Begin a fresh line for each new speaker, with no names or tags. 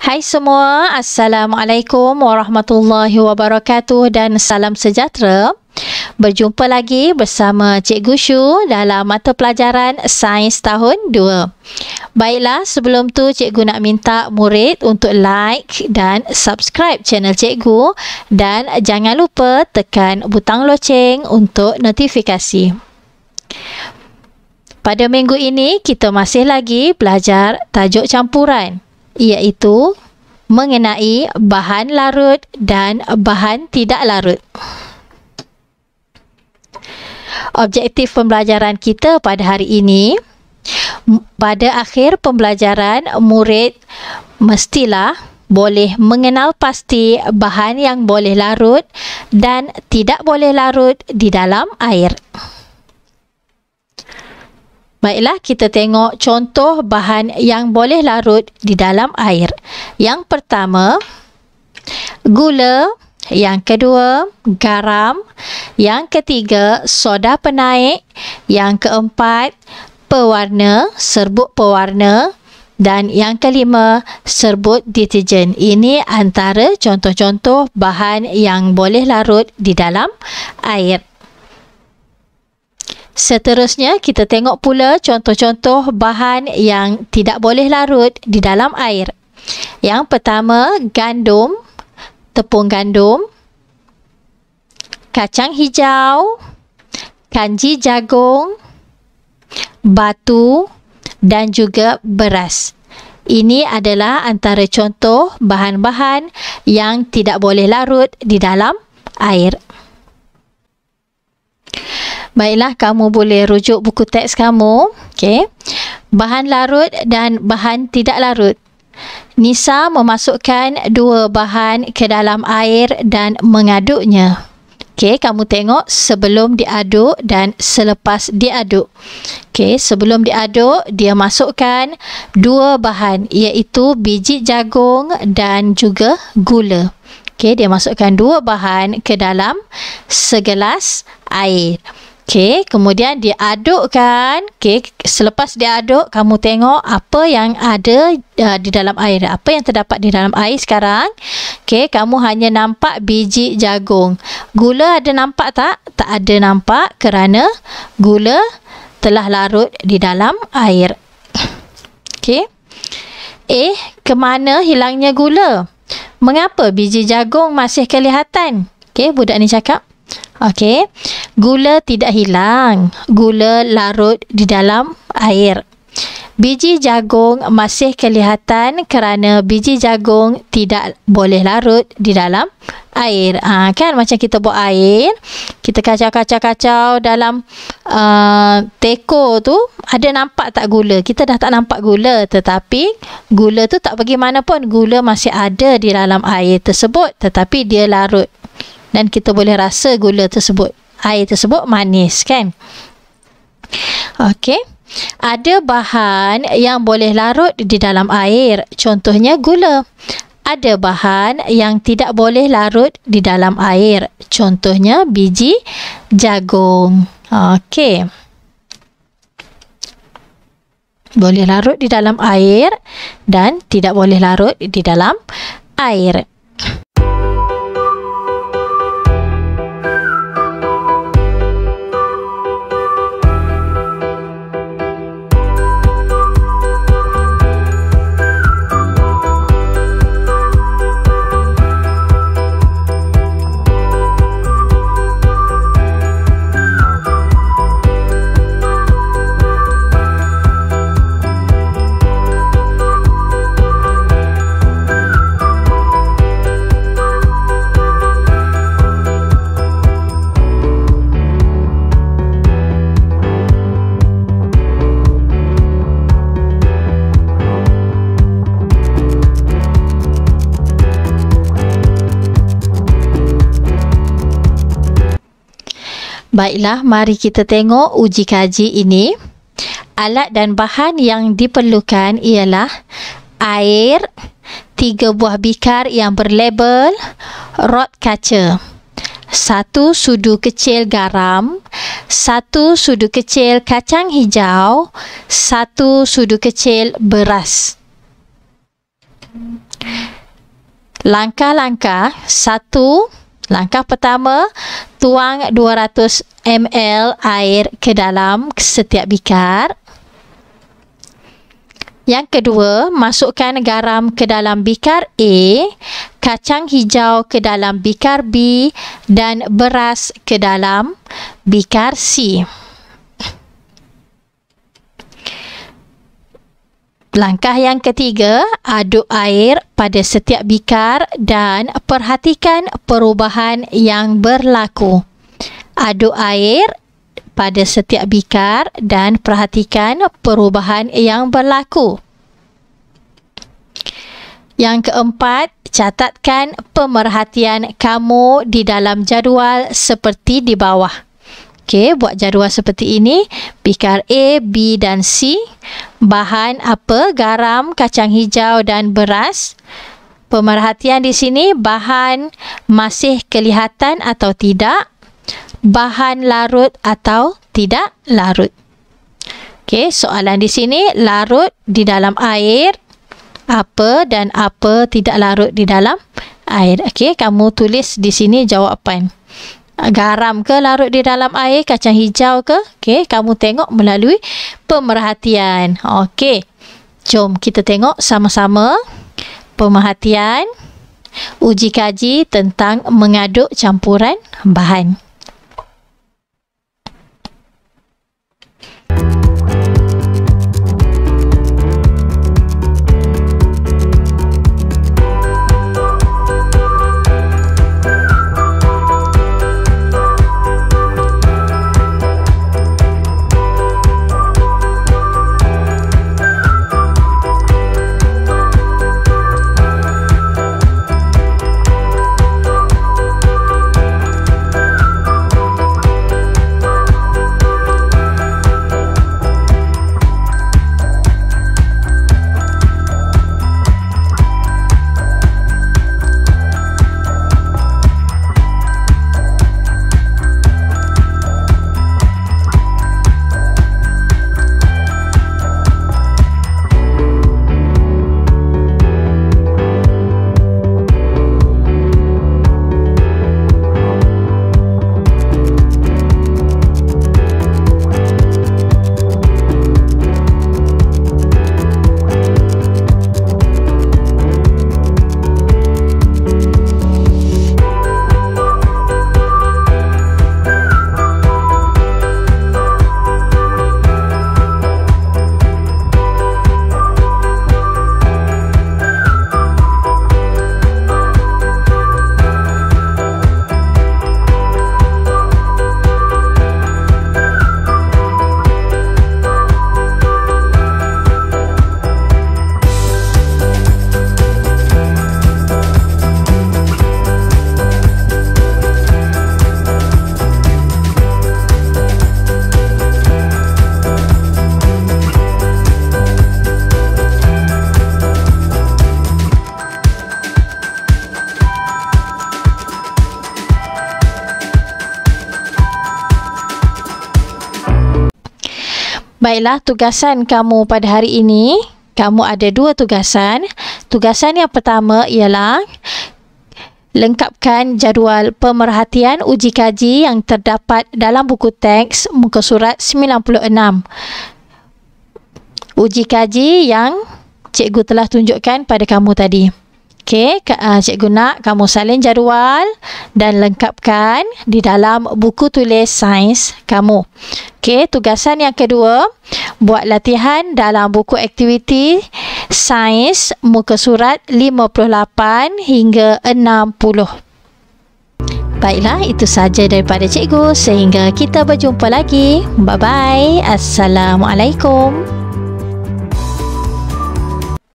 Hai semua, Assalamualaikum warahmatullahi wabarakatuh dan salam sejahtera. Berjumpa lagi bersama Cikgu Shu dalam mata pelajaran Sains tahun 2. Baiklah, sebelum tu Cikgu nak minta murid untuk like dan subscribe channel Cikgu dan jangan lupa tekan butang loceng untuk notifikasi. Pada minggu ini kita masih lagi belajar tajuk campuran, iaitu mengenai bahan larut dan bahan tidak larut. Objektif pembelajaran kita pada hari ini, pada akhir pembelajaran murid mestilah boleh mengenal pasti bahan yang boleh larut dan tidak boleh larut di dalam air. Baiklah, kita tengok contoh bahan yang boleh larut di dalam air. Yang pertama, gula. Yang kedua, garam. Yang ketiga, soda penaik. Yang keempat, pewarna, serbuk pewarna. Dan yang kelima, serbuk deterjen. Ini antara contoh-contoh bahan yang boleh larut di dalam air. Seterusnya, kita tengok pula contoh-contoh bahan yang tidak boleh larut di dalam air. Yang pertama, gandum, tepung gandum, kacang hijau, kanji jagung, batu dan juga beras. Ini adalah antara contoh bahan-bahan yang tidak boleh larut di dalam air. Baiklah, kamu boleh rujuk buku teks kamu. Okey. Bahan larut dan bahan tidak larut. Nisa memasukkan dua bahan ke dalam air dan mengaduknya. Okey, kamu tengok sebelum diaduk dan selepas diaduk. Okey, sebelum diaduk, dia masukkan dua bahan, iaitu biji jagung dan juga gula. Okey, dia masukkan dua bahan ke dalam segelas air. Okey, kemudian diadukkan. Okey, selepas diaduk, kamu tengok apa yang ada di dalam air. Apa yang terdapat di dalam air sekarang? Okey, kamu hanya nampak biji jagung. Gula ada nampak tak? Tak ada nampak kerana gula telah larut di dalam air. Okey. Kemana hilangnya gula? Mengapa biji jagung masih kelihatan? Okey, budak ni cakap. Okey, gula tidak hilang. Gula larut di dalam air. Biji jagung masih kelihatan kerana biji jagung tidak boleh larut di dalam air. Kan macam kita buat air, kita kacau-kacau dalam teko tu, ada nampak tak gula? Kita dah tak nampak gula, tetapi gula tu tak pergi mana pun. Gula masih ada di dalam air tersebut, tetapi dia larut. Dan kita boleh rasa gula tersebut. Air tersebut manis, kan? Okey. Ada bahan yang boleh larut di dalam air. Contohnya gula. Ada bahan yang tidak boleh larut di dalam air. Contohnya biji jagung. Okey. Boleh larut di dalam air dan tidak boleh larut di dalam air. Baiklah, mari kita tengok uji kaji ini. Alat dan bahan yang diperlukan ialah air, 3 buah bikar yang berlabel, rod kaca, 1 sudu kecil garam, 1 sudu kecil kacang hijau, 1 sudu kecil beras. Langkah-langkah. 1. Langkah pertama, tuang 200 ml air ke dalam setiap bikar. Yang kedua, masukkan garam ke dalam bikar A, kacang hijau ke dalam bikar B dan beras ke dalam bikar C. Langkah yang ketiga, aduk air pada setiap bikar dan perhatikan perubahan yang berlaku. Aduk air pada setiap bikar dan perhatikan perubahan yang berlaku. Yang keempat, catatkan pemerhatian kamu di dalam jadual seperti di bawah. Okey, buat jadual seperti ini. Bikar A, B dan C. Bahan apa? Garam, kacang hijau dan beras. Pemerhatian di sini, bahan masih kelihatan atau tidak. Bahan larut atau tidak larut. Okey, soalan di sini, larut di dalam air. Apa dan apa tidak larut di dalam air. Okey, kamu tulis di sini jawapan. Garam ke larut di dalam air, kacang hijau ke? Okey, kamu tengok melalui pemerhatian. Okey, jom kita tengok sama-sama pemerhatian uji kaji tentang mengaduk campuran bahan. Baiklah, tugasan kamu pada hari ini, kamu ada 2 tugasan. Tugasan yang pertama ialah lengkapkan jadual pemerhatian uji kaji yang terdapat dalam buku teks muka surat 96. Uji kaji yang cikgu telah tunjukkan pada kamu tadi. Okey, cikgu nak kamu salin jadual dan lengkapkan di dalam buku tulis sains kamu. Okey, tugasan yang kedua, buat latihan dalam buku aktiviti sains muka surat 58 hingga 60. Baiklah, itu saja daripada cikgu. Sehingga kita berjumpa lagi. Bye-bye. Assalamualaikum.